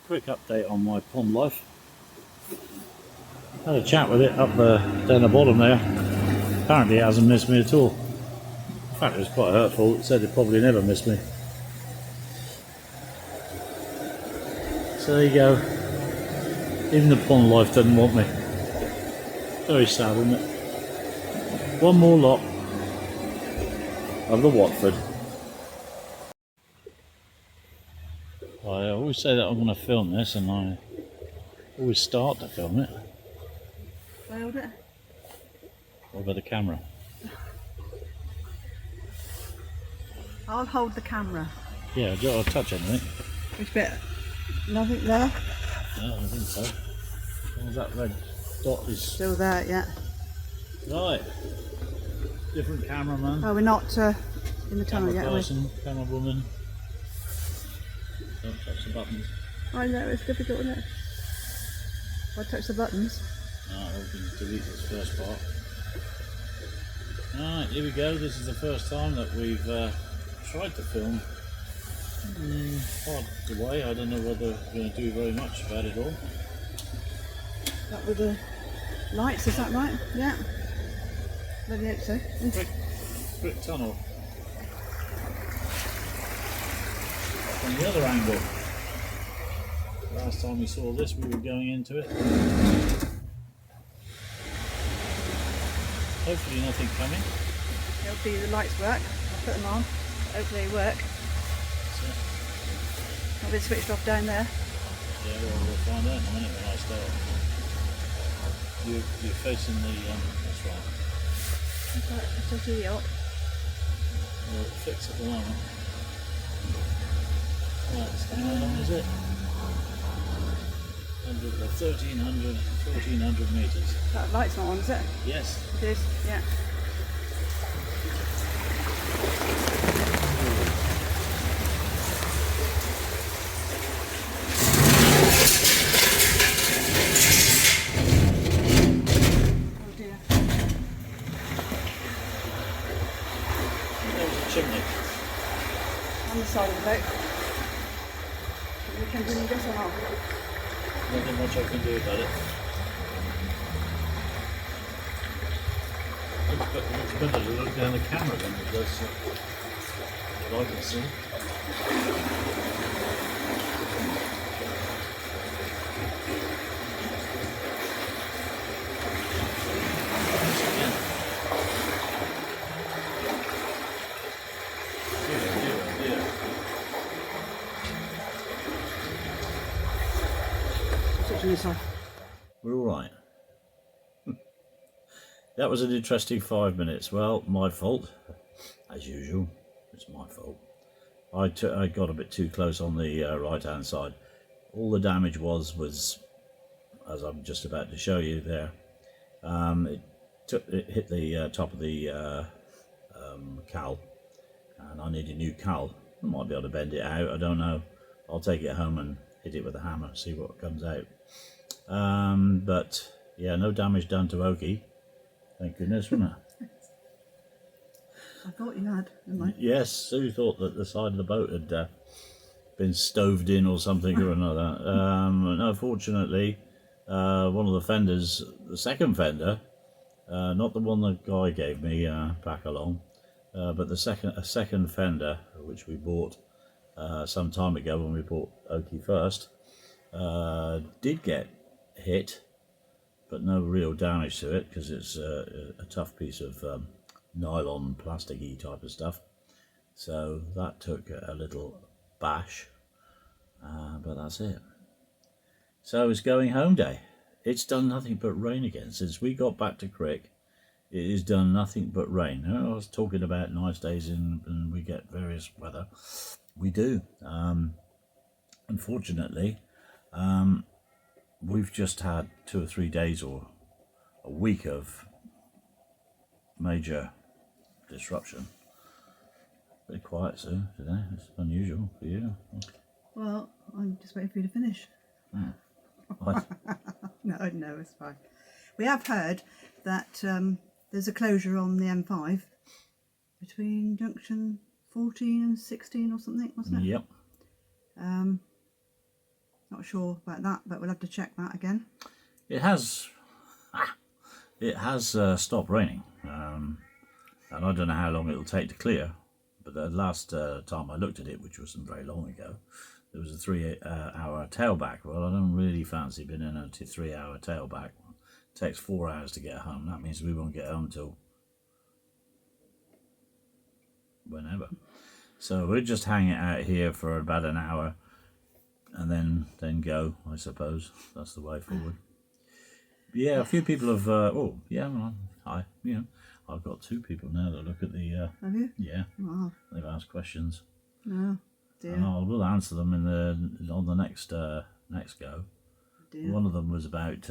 Quick update on my pond life. Had a chat with it up there, down the bottom there. Apparently it hasn't missed me at all. In fact, it was quite hurtful. It said it probably never missed me. So there you go. Even the pond life doesn't want me. Very sad, isn't it? One more lot of the Watford. I always say that I'm going to film this, and I always start to film it. Failed it? What about the camera? I'll hold the camera. Yeah, I'll touch anything. Which bit? Nothing there? No, I don't think so. As long as that red dot is Still there, yeah. right. Different cameraman. Oh, we're not in the tunnel yet, are we? Person, camera woman. Don't touch the buttons. I know, it's difficult, isn't it? If I touch the buttons. Alright, we can delete this first part. Alright, here we go. This is the first time that we've tried to film part of the way. I don't know whether we're going to do very much about it all. That with the lights, is that right? Yeah. Bloody hope so. Quick tunnel. From the other angle. Last time we saw this, we were going into it. Hopefully nothing coming. Hopefully the lights work. I'll put them on. Hopefully they work. So, I've been switched off down there. yeah, well, we'll find out in a minute when I start. You're facing the, that's right. It's just really hot. Well, it's fixed at the moment. Right, how long is it? 1,300 metres. That light's not on, is it? Yes. It is, yeah. Oh dear. There's a chimney. On the side of the boat. We can do this or not? Nothing much I can do about it. Looks better to look down the camera than it does what I can see. Dear. Switching this off. We're all right. That was an interesting 5 minutes. Well, my fault, as usual. It's my fault. I got a bit too close on the right-hand side. All the damage was, as I'm just about to show you there. It hit the top of the cowl, and I need a new cowl. I might be able to bend it out. I don't know. I'll take it home and hit it with a hammer, see what comes out. But yeah, no damage done to Oki. Thank goodness, wasn't it? I thought you had, didn't I? Yes, Sue thought that the side of the boat had been stoved in or something or another. No, fortunately, one of the fenders, the second fender, not the one the guy gave me back along, but a second fender, which we bought some time ago when we bought Oki first, did get hit, but no real damage to it because it's a tough piece of nylon, plasticky type of stuff. So that took a little bash, but that's it. So it's going home day. It's done nothing but rain again since we got back to Crick. It has done nothing but rain. I was talking about nice days and we get various weather. We do. Unfortunately, we've just had 2 or 3 days or a week of major disruption. Very quiet, Sue, today. It's unusual for you. Well, I'm just waiting for you to finish. Right. No, it's fine. We have heard that there's a closure on the M5 between junction 14 and 16 or something, wasn't it? Yep. Not sure about that, but we'll have to check that again. It has stopped raining, and I don't know how long it'll take to clear. But the last time I looked at it, which wasn't very long ago, there was a 3-hour tailback. Well, I don't really fancy being in a 3-hour tailback. It takes 4 hours to get home. That means we won't get home till whenever. So we'll just hang it out here for about an hour, and then go. I suppose that's the way forward. Yeah, a few people have. Oh, yeah. Well, I've got 2 people now that look at the. Have you? Yeah, Wow. they've asked questions. No, dear. And I will answer them on the next go. Dear. One of them was about,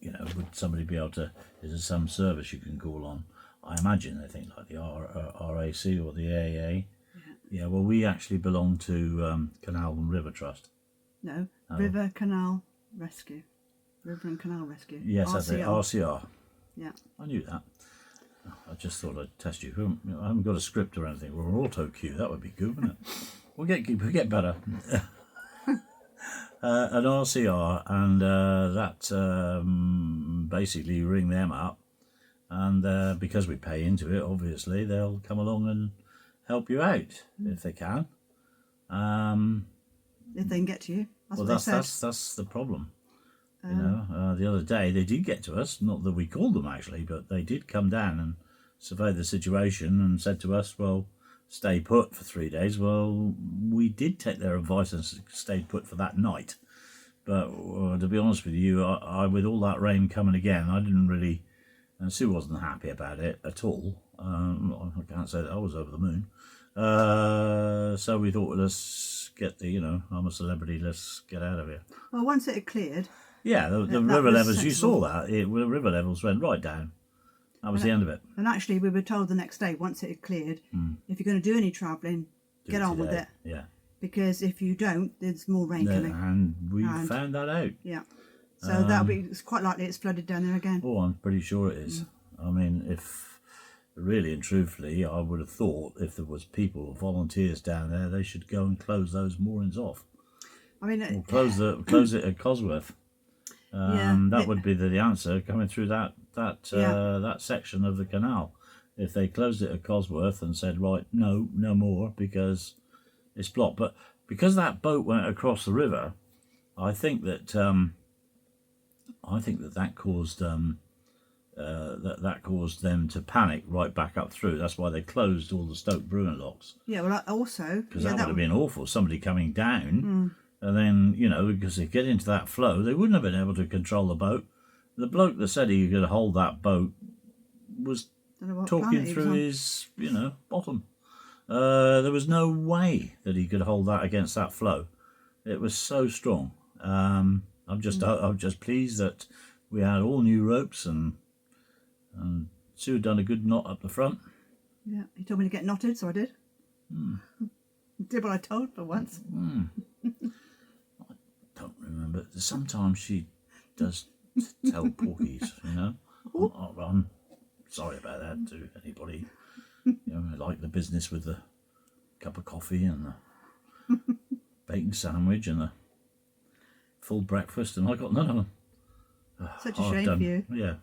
would somebody be able to? Is there some service you can call on? I imagine they think like the RAC or the AA. Yeah. Well, we actually belong to Canal and River Trust. No, Oh. River Canal Rescue. River and Canal Rescue. Yes, that's it. RCR. Yeah. I knew that. I just thought I'd test you. I haven't got a script or anything. We're an auto cue. That would be good, wouldn't it? We'll get better. An RCR, and that basically you ring them up, and because we pay into it, obviously they'll come along and help you out if they can. If they can get to you. That's Well, what they said. that's the problem. The other day they did get to us. Not that we called them actually, but they did come down and survey the situation and said to us, "Well, stay put for 3 days." Well, we did take their advice and stayed put for that night. But to be honest with you, I with all that rain coming again, I didn't really. And Sue wasn't happy about it at all. I can't say that I was over the moon. So we thought, let's get I'm a celebrity. Let's get out of here. Well, once it had cleared, Yeah, the that river was levels, you sensible. saw that. The river levels went right down. That was the end of it. and actually we were told the next day, once it had cleared, if you're going to do any travelling, get on with today. it. Yeah. Because if you don't, there's more rain coming. And we And- found that out. Yeah. So that'll be, it's quite likely it's flooded down there again. Oh, I'm pretty sure it is. I mean, if really and truthfully, I would have thought if there was people, volunteers down there, they should go and close those moorings off. I mean, Or close it at Cosworth. That would be the answer coming through that section of the canal. If they closed it at Cosworth and said, right, no more because it's blocked. But because that boat went across the river, I think that caused that caused them to panic right back up through. That's why they closed all the Stoke Bruin locks. yeah, well, also... Because yeah, that would have been awful. Somebody coming down, and then, because they get into that flow, they wouldn't have been able to control the boat. The bloke that said he could hold that boat was don't know what talking planet he was through on. his, bottom. There was no way that he could hold that against that flow. It was so strong. I'm just pleased that we had all new ropes and Sue had done a good knot up the front. Yeah, he told me to get knotted, so I did. Did what I told for once. Don't remember. Sometimes she does tell porkies, I'm sorry about that to anybody. I like the business with the cup of coffee and the bacon sandwich and the full breakfast, and I got none of them. Such a shame for you. Yeah.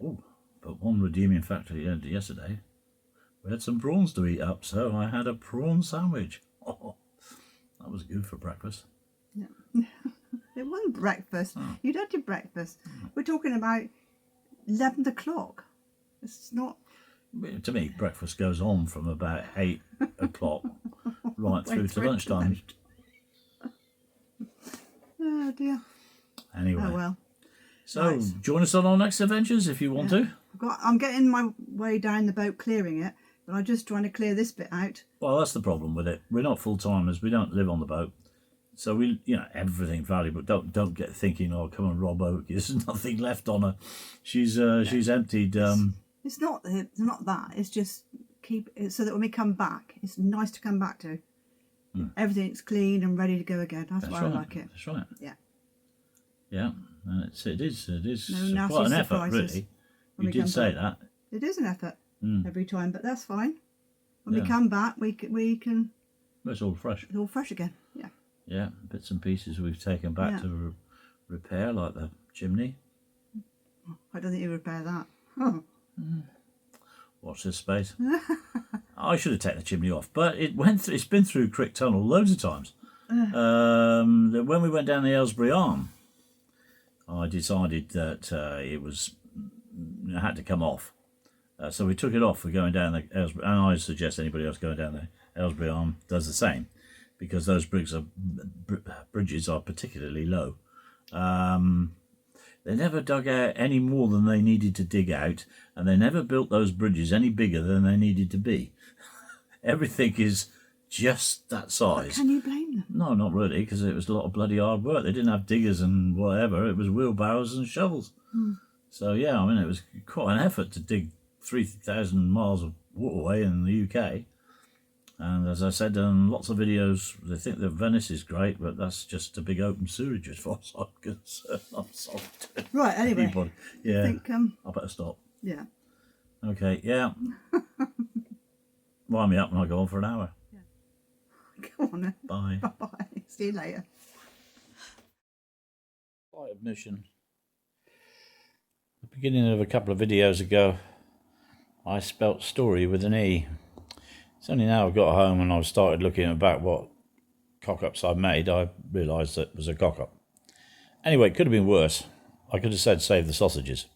Oh, but one redeeming factor yesterday, we had some prawns to eat up, so I had a prawn sandwich. Oh, that was good for breakfast. It wasn't breakfast. You'd had your breakfast. We're talking about 11 o'clock. It's not... To me, breakfast goes on from about 8 o'clock right through to lunchtime. Oh, dear. Anyway, Oh, well. so right. join us on our next adventures if you want to. I'm getting my way down the boat clearing it, but I'm just trying to clear this bit out. Well, that's the problem with it. We're not full-timers. We don't live on the boat. So we, everything valuable. Don't get thinking, oh, come on, Rob Oak. There's nothing left on her. She's emptied. It's not that. It's just keep it so that when we come back, it's nice to come back to. Everything's clean and ready to go again. That's why right. I like it. That's right. Yeah. Yeah, and it is No nasty quite an effort, surprises really. when You we did come say back. that. It is an effort every time, but that's fine. When Yeah. we come back, we can It's all fresh. it's all fresh again. Yeah. Yeah, bits and pieces we've taken back Yeah. to repair, like the chimney. I don't think you repair that. Oh. Watch this space. I should have taken the chimney off, but it's been through Crick Tunnel loads of times. When we went down the Aylesbury Arm, I decided that it had to come off. So we took it off for going down the Aylesbury, and I suggest anybody else going down the Aylesbury Arm does the same, because those bridges are particularly low. They never dug out any more than they needed to dig out, and they never built those bridges any bigger than they needed to be. Everything is just that size. Can you blame them? No, not really, because it was a lot of bloody hard work. They didn't have diggers and whatever. It was wheelbarrows and shovels. So, yeah, I mean, it was quite an effort to dig 3,000 miles of waterway in the UK. And as I said in lots of videos, they think that Venice is great, but that's just a big open sewage as far as I'm concerned. I'm sorry to Right, anyway. anybody. Yeah, I think, I better stop. yeah. Okay, yeah. Wind me up and I'll go on for an hour. Come on then. Bye. Bye-bye. See you later. Slight admission. At the beginning of a couple of videos ago, I spelt story with an E. It's only now I got home and I've started looking about what cock-ups I've made, I realised that it was a cock-up. Anyway, it could have been worse. I could have said save the sausages.